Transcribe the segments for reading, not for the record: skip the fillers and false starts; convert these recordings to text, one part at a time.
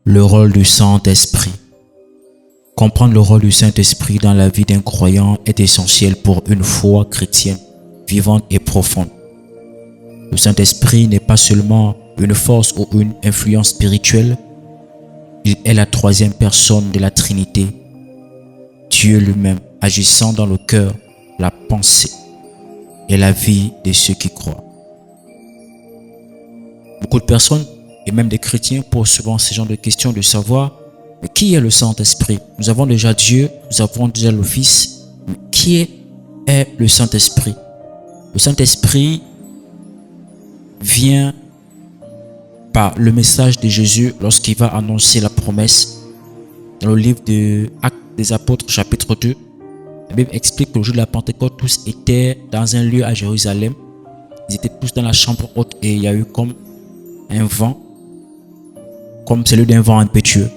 Le rôle du Saint-Esprit. Comprendre le rôle du Saint-Esprit dans la vie d'un croyant est essentiel pour une foi chrétienne vivante et profonde. Le Saint-Esprit n'est pas seulement une force ou une influence spirituelle, il est la troisième personne de la Trinité, Dieu lui-même agissant dans le cœur, la pensée et la vie de ceux qui croient. Beaucoup de personnes et même des chrétiens posent souvent ce genre de questions de savoir mais qui est le Saint-Esprit? Nous avons déjà Dieu, nous avons déjà le Fils, mais qui est le Saint-Esprit? Le Saint-Esprit vient par le message de Jésus lorsqu'il va annoncer la promesse. Dans le livre de Actes des Apôtres, chapitre 2, la Bible explique que le jour de la Pentecôte, tous étaient dans un lieu à Jérusalem. Ils étaient tous dans la chambre haute et il y a eu comme un vent, comme celui d'un vent impétueux.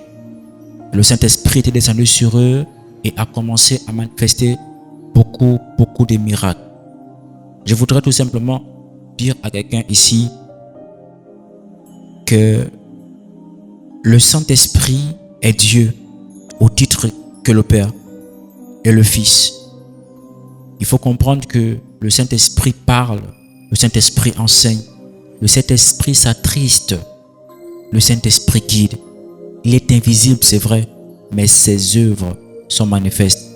Le Saint-Esprit était descendu sur eux et a commencé à manifester beaucoup de miracles. Je voudrais tout simplement dire à quelqu'un ici que le Saint-Esprit est Dieu au titre que le Père et le Fils. Il faut comprendre que le Saint-Esprit parle, le Saint-Esprit enseigne, le Saint-Esprit s'attriste, le Saint-Esprit guide. Il est invisible, c'est vrai, mais ses œuvres sont manifestes.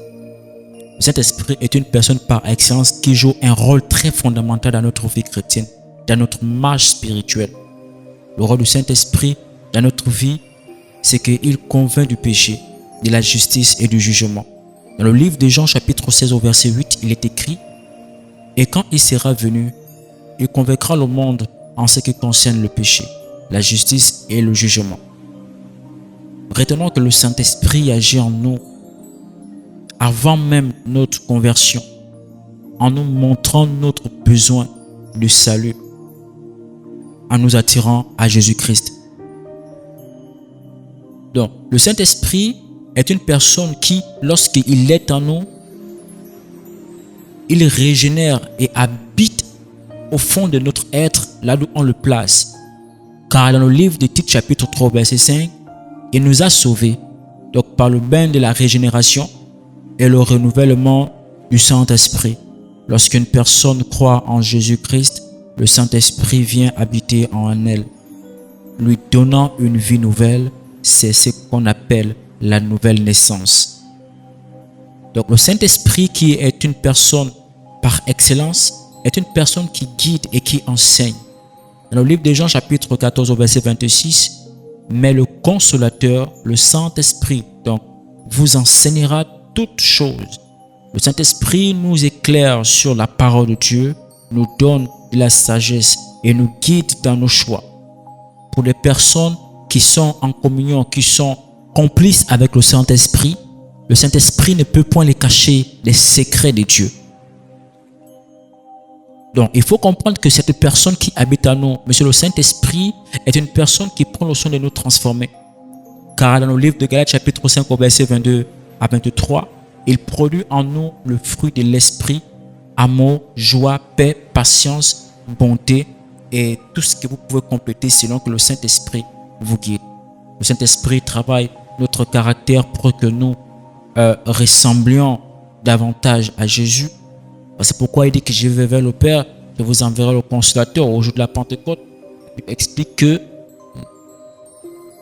Le Saint-Esprit est une personne par excellence qui joue un rôle très fondamental dans notre vie chrétienne, dans notre marche spirituelle. Le rôle du Saint-Esprit dans notre vie, c'est qu'il convainc du péché, de la justice et du jugement. Dans le livre de Jean chapitre 16 au verset 8, il est écrit « Et quand il sera venu, il convaincra le monde en ce qui concerne le péché, la justice et le jugement. » Retenons que le Saint-Esprit agit en nous avant même notre conversion, en nous montrant notre besoin de salut, en nous attirant à Jésus-Christ. Donc, le Saint-Esprit est une personne qui, lorsqu'il est en nous, il régénère et habite au fond de notre être, là où on le place. Car dans le livre de Tite chapitre 3, verset 5, il nous a sauvés, donc par le bain de la régénération et le renouvellement du Saint-Esprit. Lorsqu'une personne croit en Jésus-Christ, le Saint-Esprit vient habiter en elle, lui donnant une vie nouvelle. C'est ce qu'on appelle la nouvelle naissance. Donc le Saint-Esprit, qui est une personne par excellence, est une personne qui guide et qui enseigne. Dans le livre de Jean chapitre 14 au verset 26, mais le Consolateur, le Saint-Esprit, donc, vous enseignera toutes choses. Le Saint-Esprit nous éclaire sur la parole de Dieu, nous donne de la sagesse et nous guide dans nos choix. Pour les personnes qui sont en communion, qui sont complices avec le Saint-Esprit ne peut point les cacher les secrets de Dieu. Donc, il faut comprendre que cette personne qui habite en nous, Monsieur le Saint-Esprit, est une personne qui prend le soin de nous transformer. Car dans le livre de Galates chapitre 5 au verset 22 à 23, il produit en nous le fruit de l'Esprit, amour, joie, paix, patience, bonté et tout ce que vous pouvez compléter selon que le Saint-Esprit vous guide. Le Saint-Esprit travaille notre caractère pour que nous ressemblions davantage à Jésus. C'est pourquoi il dit que je vais vers le Père, je vous enverrai le Consolateur au jour de la Pentecôte. Il explique que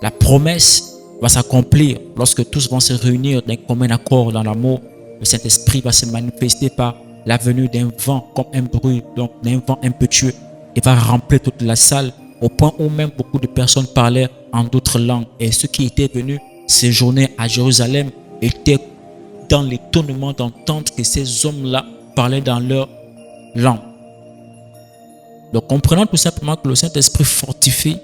la promesse va s'accomplir lorsque tous vont se réunir d'un commun accord dans l'amour. Le Saint-Esprit va se manifester par la venue d'un vent comme un bruit, donc d'un vent impétueux. Il va remplir toute la salle au point où même beaucoup de personnes parlaient en d'autres langues. Et ceux qui étaient venus séjourner à Jérusalem étaient dans l'étonnement d'entendre que ces hommes-là parlaient dans leur langue. Donc comprenons tout simplement que le Saint-Esprit fortifie,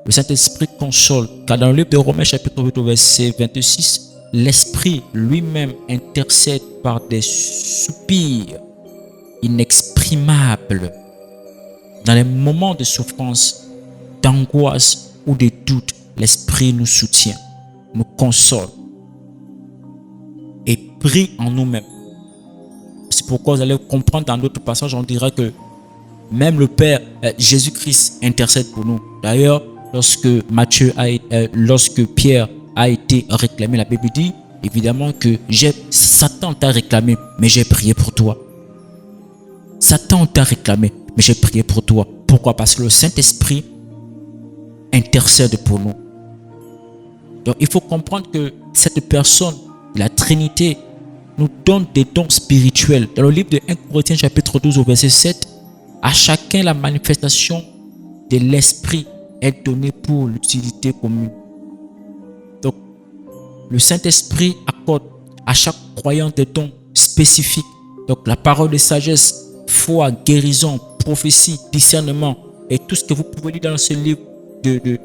le Saint-Esprit console. Car dans le livre de Romains chapitre 8 verset 26, l'Esprit lui-même intercède par des soupirs inexprimables. Dans les moments de souffrance, d'angoisse ou de doute, l'Esprit nous soutient, nous console et prie en nous-mêmes. C'est pourquoi vous allez comprendre dans d'autres passages, on dira que même le Père, Jésus-Christ intercède pour nous. D'ailleurs, lorsque Pierre a été réclamé, la Bible dit évidemment que Satan t'a réclamé, mais j'ai prié pour toi. Satan t'a réclamé, mais j'ai prié pour toi. Pourquoi? Parce que le Saint-Esprit intercède pour nous. Donc il faut comprendre que cette personne, la Trinité, nous donne des dons spirituels. Dans le livre de 1 Corinthiens chapitre 12 au verset 7, à chacun la manifestation de l'Esprit est donnée pour l'utilité commune. Donc le Saint-Esprit accorde à chaque croyant des dons spécifiques. Donc la parole de sagesse, foi, guérison, prophétie, discernement et tout ce que vous pouvez lire dans ce livre de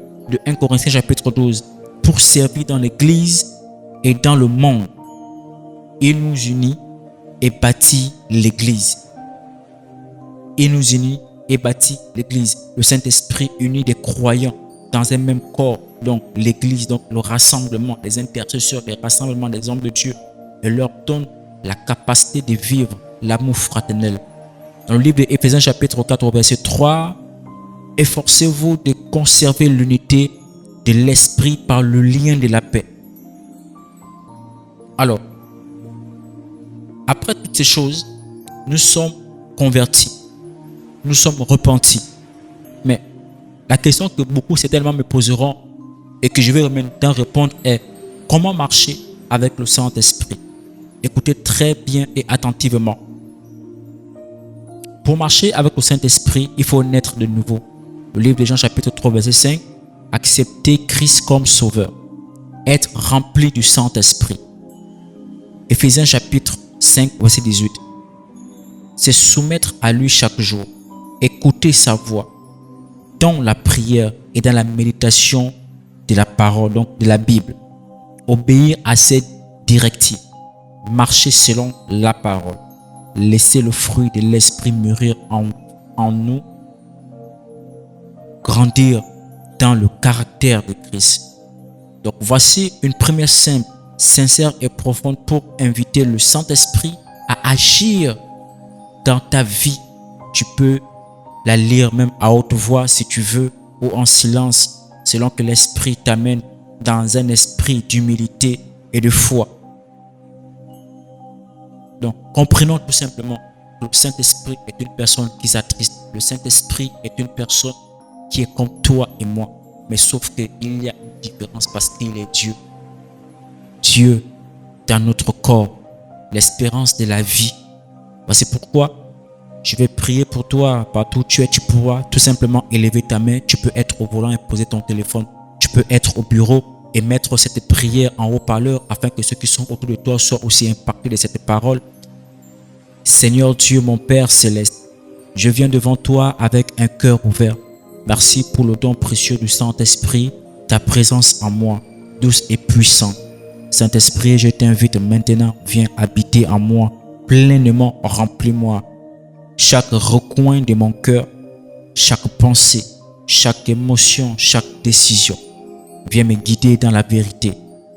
1 Corinthiens chapitre 12 pour servir dans l'église et dans le monde. Il nous unit et bâtit l'église. Il nous unit et bâtit l'église. Le Saint-Esprit unit des croyants dans un même corps. Donc l'église, donc le rassemblement des intercesseurs, les rassemblements des hommes de Dieu, et leur donne la capacité de vivre l'amour fraternel. Dans le livre d'Éphésiens chapitre 4 verset 3, efforcez-vous de conserver l'unité de l'esprit par le lien de la paix. Alors, après toutes ces choses, nous sommes convertis, nous sommes repentis. Mais la question que beaucoup certainement me poseront et que je vais maintenant répondre est: comment marcher avec le Saint-Esprit? Écoutez très bien et attentivement. Pour marcher avec le Saint-Esprit, il faut naître de nouveau. Le livre de Jean chapitre 3 verset 5, accepter Christ comme sauveur, être rempli du Saint-Esprit. Éphésiens chapitre 5 verset 18, c'est soumettre à lui chaque jour, écouter sa voix dans la prière et dans la méditation de la parole, donc de la Bible, obéir à ses directives, marcher selon la parole, laisser le fruit de l'esprit mûrir en nous, grandir dans le caractère de Christ. Donc voici une première simple, sincère et profonde pour inviter le Saint-Esprit à agir dans ta vie. Tu peux la lire même à haute voix si tu veux, ou en silence, selon que l'Esprit t'amène dans un esprit d'humilité et de foi. Donc comprenons tout simplement que le Saint-Esprit est une personne qui s'attriste. Le Saint-Esprit est une personne qui est comme toi et moi. Mais sauf qu'il y a une différence parce qu'il est Dieu. Dieu dans notre corps, l'espérance de la vie. C'est pourquoi je vais prier pour toi partout où tu es. Tu pourras tout simplement élever ta main. Tu peux être au volant et poser ton téléphone. Tu peux être au bureau et mettre cette prière en haut-parleur afin que ceux qui sont autour de toi soient aussi impactés de cette parole. Seigneur Dieu, mon Père céleste, je viens devant toi avec un cœur ouvert. Merci pour le don précieux du Saint-Esprit, ta présence en moi, douce et puissante. Saint-Esprit, je t'invite maintenant, viens habiter en moi, pleinement remplis-moi. Chaque recoin de mon cœur, chaque pensée, chaque émotion, chaque décision. Viens me guider dans la vérité.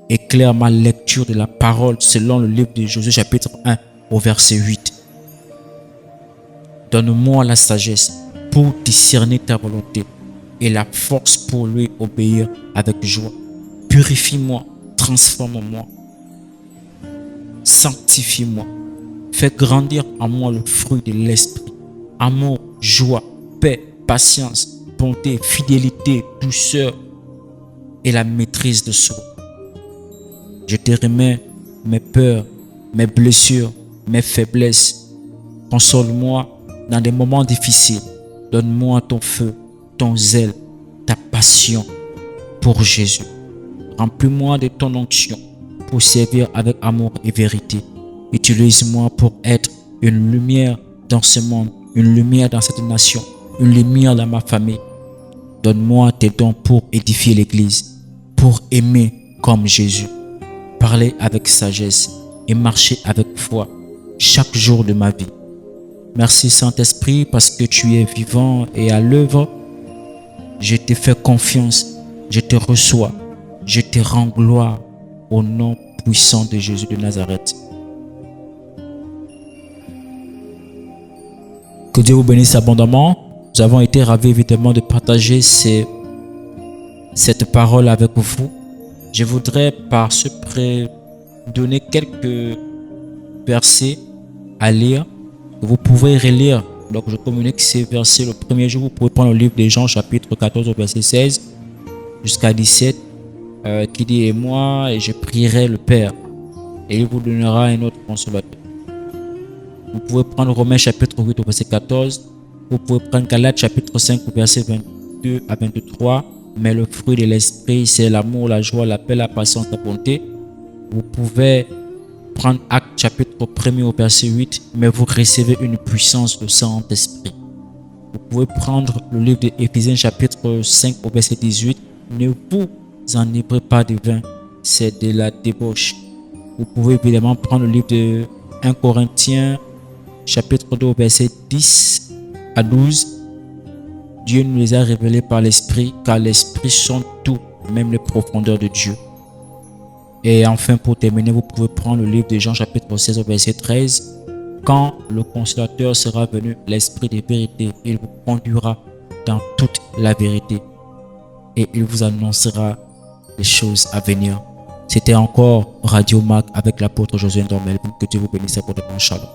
Éclaire ma lecture de la parole selon le livre de Josué chapitre 1 au verset 8. Donne-moi la sagesse pour discerner ta volonté et la force pour lui obéir avec joie. Purifie-moi, transforme-moi, sanctifie-moi. Fais grandir en moi le fruit de l'esprit. Amour, joie, paix, patience, bonté, fidélité, douceur et la maîtrise de soi. Je te remets mes peurs, mes blessures, mes faiblesses. Console-moi dans des moments difficiles. Donne-moi ton feu, ton zèle, ta passion pour Jésus. Remplis-moi de ton onction pour servir avec amour et vérité. Utilise-moi pour être une lumière dans ce monde, une lumière dans cette nation, une lumière dans ma famille. Donne-moi tes dons pour édifier l'Église, pour aimer comme Jésus, parler avec sagesse et marcher avec foi chaque jour de ma vie. Merci Saint-Esprit parce que tu es vivant et à l'œuvre. Je te fais confiance, je te reçois, je te rends gloire au nom puissant de Jésus de Nazareth. Que Dieu vous bénisse abondamment. Nous avons été ravis évidemment de partager ces cette parole avec vous. Je voudrais par ce prêt donner quelques versets à lire. Vous pouvez relire. Donc je communique ces versets. Le premier jour, vous pouvez prendre le livre de Jean chapitre 14 au verset 16 jusqu'à 17 qui dit « Et moi, et je prierai le Père, et il vous donnera un autre consolateur. » Vous pouvez prendre Romains chapitre 8 au verset 14. Vous pouvez prendre Galates chapitre 5 au verset 22 à 23. Mais le fruit de l'esprit, c'est l'amour, la joie, la paix, la patience, la bonté. Vous pouvez prendre Actes chapitre 1 au verset 8. Mais vous recevez une puissance du Saint-Esprit. Vous pouvez prendre le livre d'Éphésiens chapitre 5 au verset 18. Ne vous enivrez pas de vin, c'est de la débauche. Vous pouvez évidemment prendre le livre de 1 Corinthiens chapitre 2 au verset 10 à 12. Dieu nous les a révélés par l'Esprit, car l'Esprit sonde tout, même les profondeurs de Dieu. Et enfin, pour terminer, vous pouvez prendre le livre de Jean chapitre 16 au verset 13. Quand le consolateur sera venu, l'Esprit de vérité, il vous conduira dans toute la vérité et il vous annoncera les choses à venir. C'était encore Radio Mac avec l'apôtre Josué Dormel. Que Dieu vous bénisse pour de bon shalom.